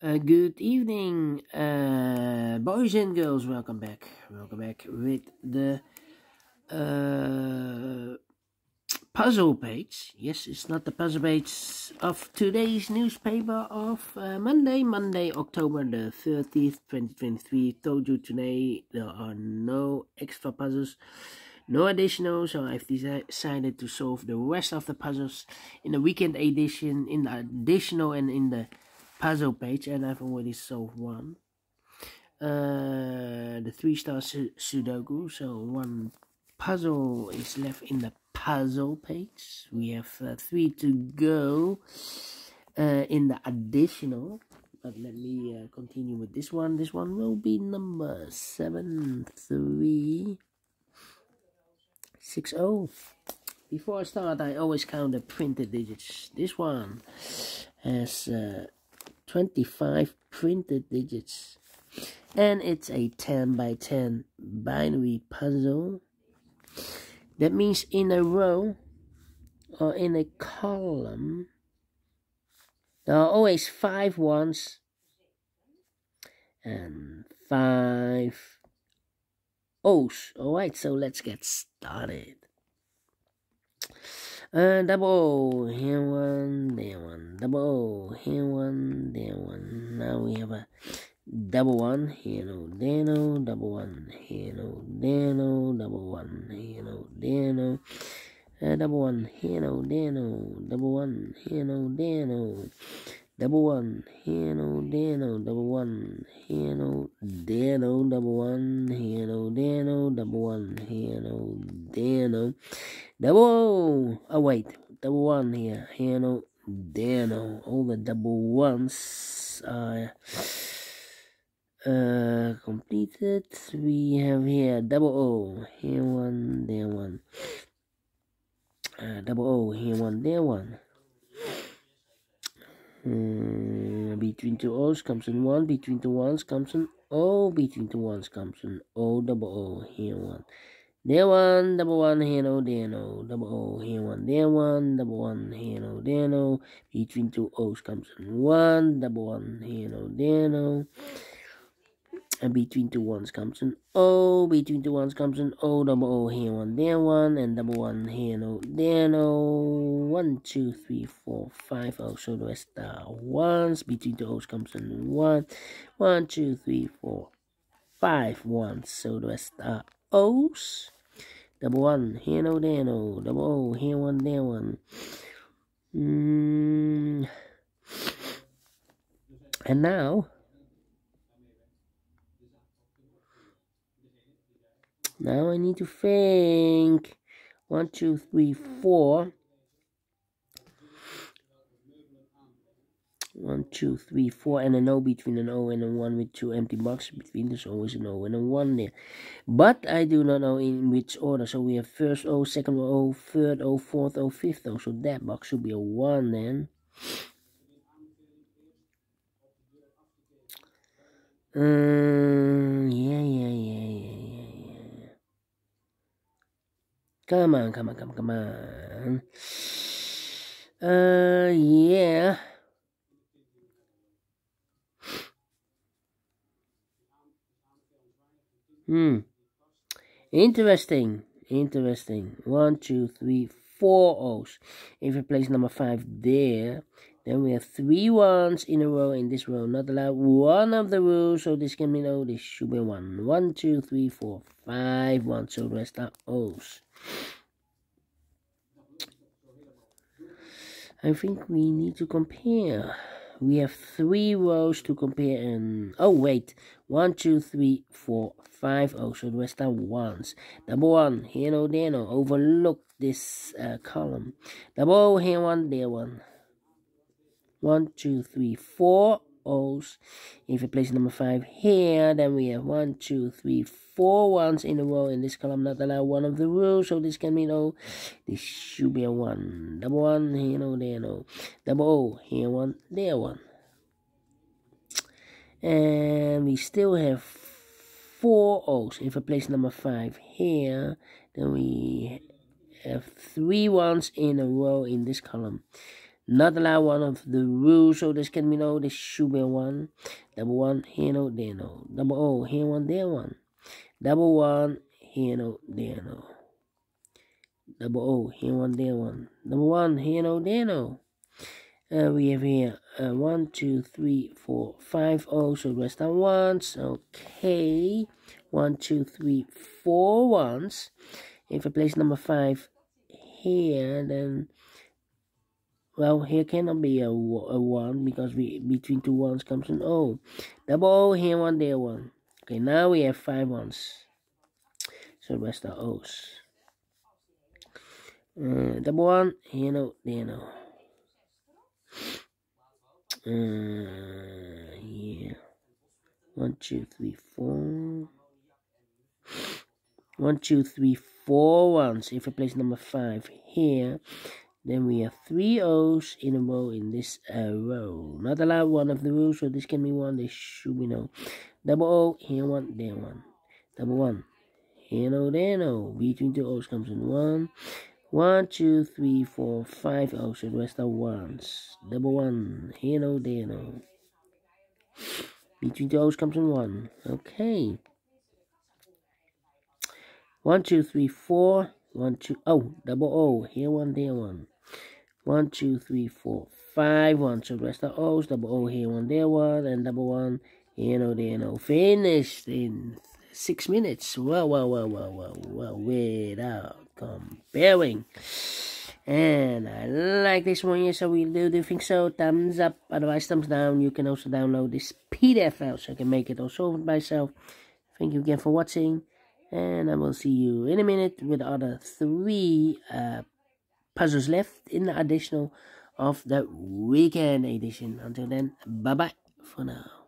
Good evening, boys and girls. Welcome back. Welcome back with the uh, puzzle page. Yes, it's not the puzzle page of today's newspaper of Monday, October the 30th, 2023. Told you today there are no extra puzzles, no additional, so I've decided to solve the rest of the puzzles in the weekend edition, in the additional, and in the puzzle page, and I've already solved one. The 3-star Sudoku, so one puzzle is left in the puzzle page. We have 3 to go in the additional, but let me continue with this one. This one will be number 7360. Before I start, I always count the printed digits. This one has 25 printed digits, and it's a 10 by 10 binary puzzle. That means in a row or in a column there are always 5 ones and 5 O's. Alright, so let's get started. Double O, here one, there one. Double O, here one, there one. Now we have a double one, here no, there no. Double one, here no, there no. Double one, here no, there no. Double one, here no, there no. Double one, here no, there no. Double one, here no, there no. Double one, here no, there no. Double one, here no, there no. Double one, here no, there no. Double, oh wait, double one here no, there no. All the double ones are completed. We have here double O, here one, there one. Double O, here one, there one. Between 2 O's comes in 1, between 2 ones comes in O, between 2 ones comes in O, double O, here one. There one, double one, here no, there no. Double O, here one, there one. Double one, here no, there no. Between 2 O's comes in 1, double one, here no, there no. And between 2 ones comes in O, between 2 ones comes in O, double O, here one, there one, and double one, here no, there no. 1, 2, 3, 4, 5 O's, so the rest are ones. Between 2 O's comes in 1, 1, 2, 3, 4, 5 ones, so the rest are O's. Double one, here no, there no. Double O, here one, there one. And now I need to think. 1, 2, 3, 4. 1, 2, 3, 4, and an O between an O and a 1 with 2 empty boxes between. There's always an O and a 1 there. But I do not know in which order. So we have first O, second O, third O, fourth O, fifth O. So that box should be a 1 then. Yeah. Come on. Yeah. Interesting. 1, 2, 3, 4 O's. If we place number 5 there, then we have 3 ones in a row in this row. Not allowed one of the rules, so this can be no. This should be 1. 1, 2, 3, 4, 5 ones. So the rest are O's. I think we need to compare. We have 3 rows to compare, and oh wait, 1, 2, 3, 4, 5 O's, so the rest are ones. Double one, here no, there no. Overlook this column. Double O, here one, there one. 1, 2, 3, 4 O's. If we place number 5 here, then we have 1, 2, 3, 4 ones in a row in this column. Not allow one of the rules, so this can be no. This should be a 1. Double one, here no, there no. Double O, here one, there one. And we still have 4 O's. If I place number 5 here, then we have 3 ones in a row in this column. Not allow one of the rules, so this can be no, this should be one. Double one, here no, there no. Double O, here one, there one. Double one, here no, there no. Double O, here one, there one. Double one, here no, there no. We have here 1, 2, 3, 4, 5 O's, so rest on ones. Okay, 1, 2, 3, 4 ones. If I place number 5 here, then well, here cannot be a 1 because between two ones comes an O. Double O, here one, there one. Okay, now we have 5 ones. So the rest are O's. Double one, here no, there no. Yeah. 1, 2, 3, 4. 1, 2, 3, 4 ones. If I place number 5 here, then we have 3 O's in a row in this row. Not allowed one of the rules, so this can be 1, this should be no. Double O, here 1, there 1. Double 1, here no, there no. Between two O's comes in 1. 1, 2, 3, 4, 5 O's, so the rest are 1s. Double 1, here no, there no. Between two O's comes in 1. Okay. 1, 2, 3, 4. 1, 2. Oh, double O. Here 1, there 1. 1, 2, 3, 4, 5 1. So the rest are O's. Double O here 1, there 1, and double 1 here no, there no. Finished in 6 minutes. Well, without comparing. And I like this one here, so we do think so. Thumbs up, otherwise thumbs down. You can also download this PDF file so I can make it also myself. Thank you again for watching, and I will see you in a minute with the other 3 puzzles left in the additional of the weekend edition. Until then, bye bye for now.